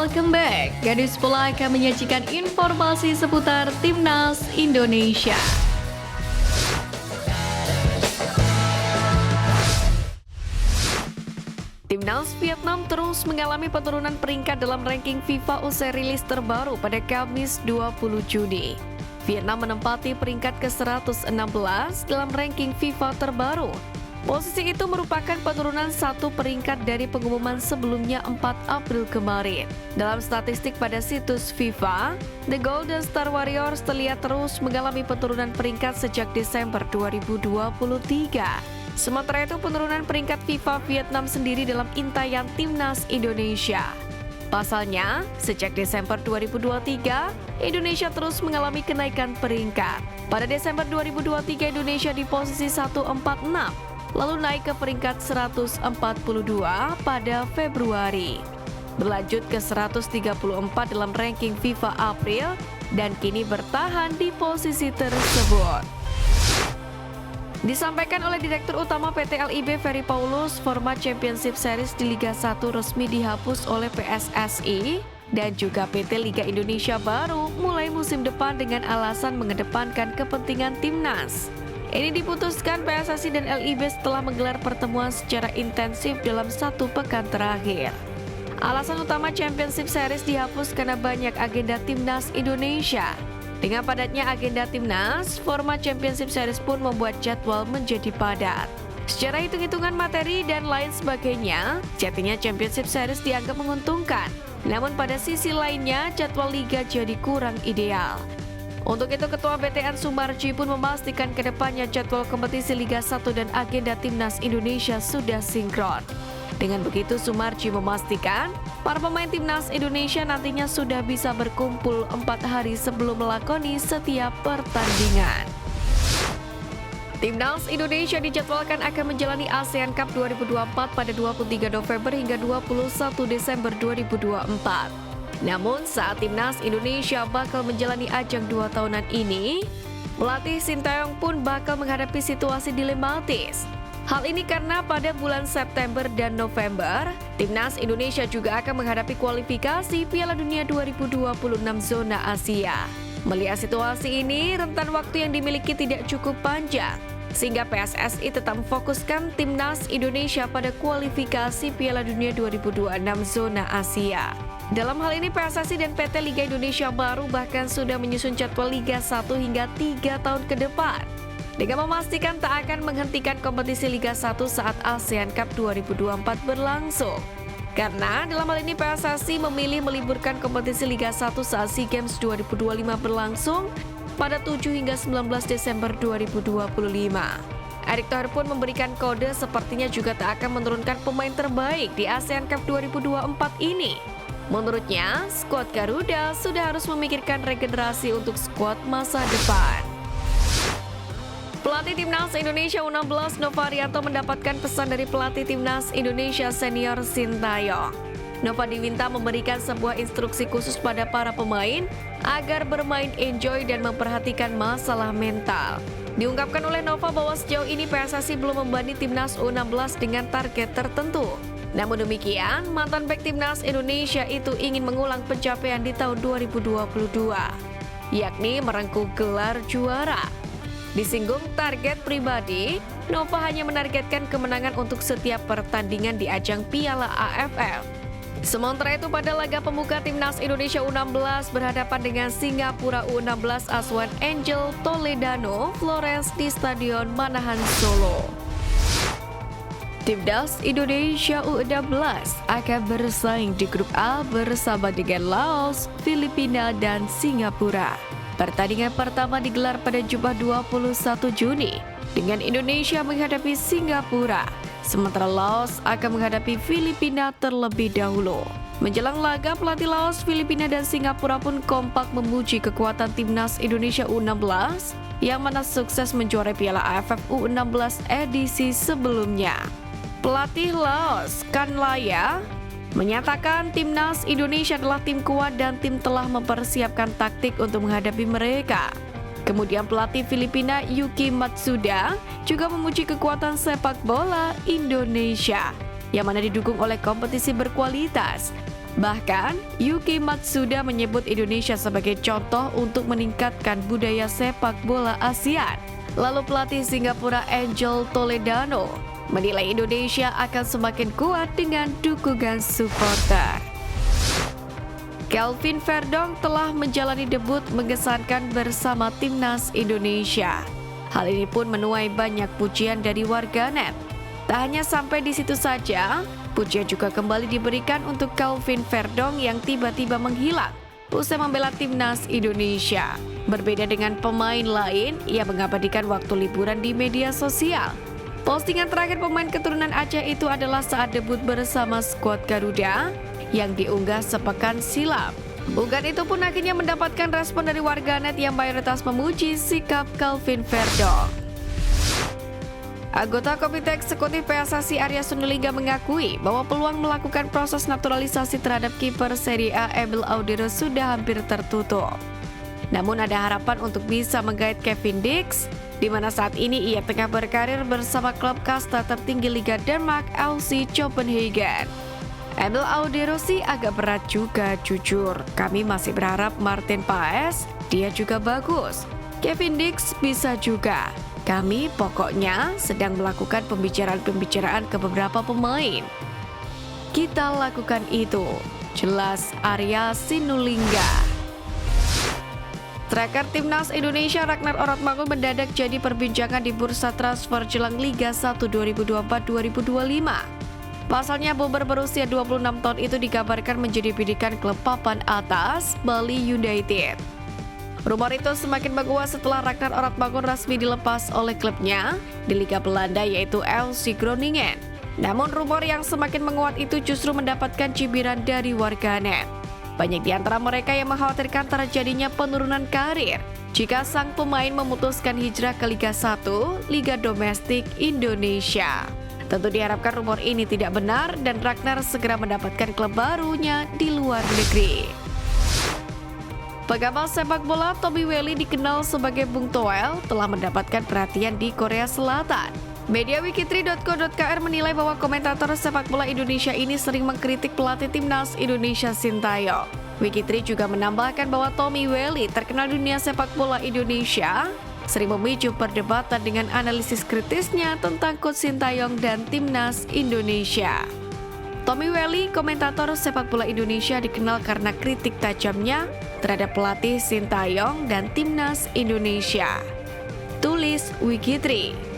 Welcome back. Gadis Bola akan menyajikan informasi seputar Timnas Indonesia. Timnas Vietnam terus mengalami penurunan peringkat dalam ranking FIFA usai rilis terbaru pada Kamis 20 Juni. Vietnam menempati peringkat ke-116 dalam ranking FIFA terbaru. Posisi itu merupakan penurunan satu peringkat dari pengumuman sebelumnya 4 April kemarin. Dalam statistik pada situs FIFA, The Golden Star Warriors terlihat terus mengalami penurunan peringkat sejak Desember 2023. Sementara itu, penurunan peringkat FIFA Vietnam sendiri dalam intaian Timnas Indonesia. Pasalnya, sejak Desember 2023, Indonesia terus mengalami kenaikan peringkat. Pada Desember 2023, Indonesia di posisi 146, lalu naik ke peringkat 142 pada Februari. Berlanjut ke 134 dalam ranking FIFA April, dan kini bertahan di posisi tersebut. Disampaikan oleh Direktur Utama PT LIB Ferry Paulus, format Championship Series di Liga 1 resmi dihapus oleh PSSI dan juga PT Liga Indonesia baru mulai musim depan dengan alasan mengedepankan kepentingan Timnas. Ini diputuskan PSSI dan LIB setelah menggelar pertemuan secara intensif dalam 1 pekan terakhir. Alasan utama Championship Series dihapus karena banyak agenda Timnas Indonesia. Dengan padatnya agenda Timnas, format Championship Series pun membuat jadwal menjadi padat. Secara hitung-hitungan materi dan lain sebagainya, jadinya Championship Series dianggap menguntungkan. Namun pada sisi lainnya, jadwal Liga jadi kurang ideal. Untuk itu, Ketua BTN Sumarji pun memastikan ke depannya jadwal kompetisi Liga 1 dan agenda Timnas Indonesia sudah sinkron. Dengan begitu, Sumarji memastikan para pemain Timnas Indonesia nantinya sudah bisa berkumpul 4 hari sebelum melakoni setiap pertandingan. Timnas Indonesia dijadwalkan akan menjalani ASEAN Cup 2024 pada 23 November hingga 21 Desember 2024. Namun saat Timnas Indonesia bakal menjalani ajang 2 tahunan ini, pelatih Sintayong pun bakal menghadapi situasi dilematis. Hal ini karena pada bulan September dan November, Timnas Indonesia juga akan menghadapi kualifikasi Piala Dunia 2026 zona Asia. Melihat situasi ini, rentan waktu yang dimiliki tidak cukup panjang, sehingga PSSI tetap memfokuskan Timnas Indonesia pada kualifikasi Piala Dunia 2026 zona Asia. Dalam hal ini, PSSI dan PT Liga Indonesia baru bahkan sudah menyusun jadwal Liga 1 hingga 3 tahun ke depan, dengan memastikan tak akan menghentikan kompetisi Liga 1 saat ASEAN Cup 2024 berlangsung. Karena dalam hal ini PSSI memilih meliburkan kompetisi Liga 1 saat SEA Games 2025 berlangsung pada 7 hingga 19 Desember 2025. Erick Thohir pun memberikan kode sepertinya juga tak akan menurunkan pemain terbaik di ASEAN Cup 2024 ini. Menurutnya, skuad Garuda sudah harus memikirkan regenerasi untuk skuad masa depan. Pelatih Timnas Indonesia U16 Nova Arianto mendapatkan pesan dari pelatih Timnas Indonesia senior Sintayong. Nova diminta memberikan sebuah instruksi khusus pada para pemain agar bermain enjoy dan memperhatikan masalah mental. Diungkapkan oleh Nova bahwa sejauh ini PSSI belum membanding Timnas U16 dengan target tertentu. Namun demikian, mantan bek Timnas Indonesia itu ingin mengulang pencapaian di tahun 2022, yakni merengkuh gelar juara. Disinggung target pribadi, Nova hanya menargetkan kemenangan untuk setiap pertandingan di ajang Piala AFF. Sementara itu, pada laga pembuka Timnas Indonesia U16 berhadapan dengan Singapura U16 asuhan Angel Toledano Flores di Stadion Manahan Solo. Timnas Indonesia U16 akan bersaing di grup A bersama dengan Laos, Filipina, dan Singapura. Pertandingan pertama digelar pada Jumat 21 Juni dengan Indonesia menghadapi Singapura, sementara Laos akan menghadapi Filipina terlebih dahulu. Menjelang laga, pelatih Laos, Filipina, dan Singapura pun kompak memuji kekuatan Timnas Indonesia U16 yang mana sukses menjuarai Piala AFF U16 edisi sebelumnya. Pelatih Laos, Kanlaya, menyatakan Timnas Indonesia adalah tim kuat dan tim telah mempersiapkan taktik untuk menghadapi mereka. Kemudian pelatih Filipina Yuki Matsuda juga memuji kekuatan sepak bola Indonesia yang mana didukung oleh kompetisi berkualitas. Bahkan, Yuki Matsuda menyebut Indonesia sebagai contoh untuk meningkatkan budaya sepak bola ASEAN. Lalu pelatih Singapura Angel Toledano menilai Indonesia akan semakin kuat dengan dukungan supporter. Kelvin Verdong telah menjalani debut mengesankan bersama timnas Indonesia. Hal ini pun menuai banyak pujian dari warganet. Tak hanya sampai di situ saja, pujian juga kembali diberikan untuk Kelvin Verdong yang tiba-tiba menghilang usai membela timnas Indonesia. Berbeda dengan pemain lain, ia mengabadikan waktu liburan di media sosial. Postingan terakhir pemain keturunan Aceh itu adalah saat debut bersama skuad Garuda yang diunggah sepekan silam. Unggahan itu pun akhirnya mendapatkan respon dari warganet yang mayoritas memuji sikap Kelvin Verdong. Anggota Komite Eksekutif PSSI Arya Sinulinga mengakui bahwa peluang melakukan proses naturalisasi terhadap kiper Serie A Emil Audero sudah hampir tertutup. Namun ada harapan untuk bisa menggait Kevin Dix, di mana saat ini ia tengah berkarir bersama klub kasta tertinggi Liga Denmark FC Copenhagen. Emil Audero sih agak berat juga, jujur. Kami masih berharap Martin Paes, dia juga bagus. Kevin Dix bisa juga. Kami pokoknya sedang melakukan pembicaraan-pembicaraan ke beberapa pemain. Kita lakukan itu, jelas Arya Sinulinga. Striker timnas Indonesia Ragnar Oratmangun mendadak jadi perbincangan di bursa transfer jelang Liga 1 2024-2025. Pasalnya bomber berusia 26 tahun itu dikabarkan menjadi bidikan klub papan atas Bali United. Rumor itu semakin menguat setelah Ragnar Oratmangun resmi dilepas oleh klubnya di Liga Belanda yaitu FC Groningen. Namun rumor yang semakin menguat itu justru mendapatkan cibiran dari warganet. Banyak di antara mereka yang mengkhawatirkan terjadinya penurunan karir jika sang pemain memutuskan hijrah ke Liga 1, Liga Domestik Indonesia. Tentu diharapkan rumor ini tidak benar dan Ragnar segera mendapatkan klub barunya di luar negeri. Pengamal sepak bola Tommy Welly dikenal sebagai Bung Toel telah mendapatkan perhatian di Korea Selatan. Media wiki3.co.kr menilai bahwa komentator sepak bola Indonesia ini sering mengkritik pelatih timnas Indonesia Sintayong. Wiki3 juga menambahkan bahwa Tommy Welly terkenal dunia sepak bola Indonesia sering memicu perdebatan dengan analisis kritisnya tentang Coach Sintayong dan timnas Indonesia. Tommy Welly, komentator sepak bola Indonesia, dikenal karena kritik tajamnya terhadap pelatih Sintayong dan timnas Indonesia. Tulis Wiki3.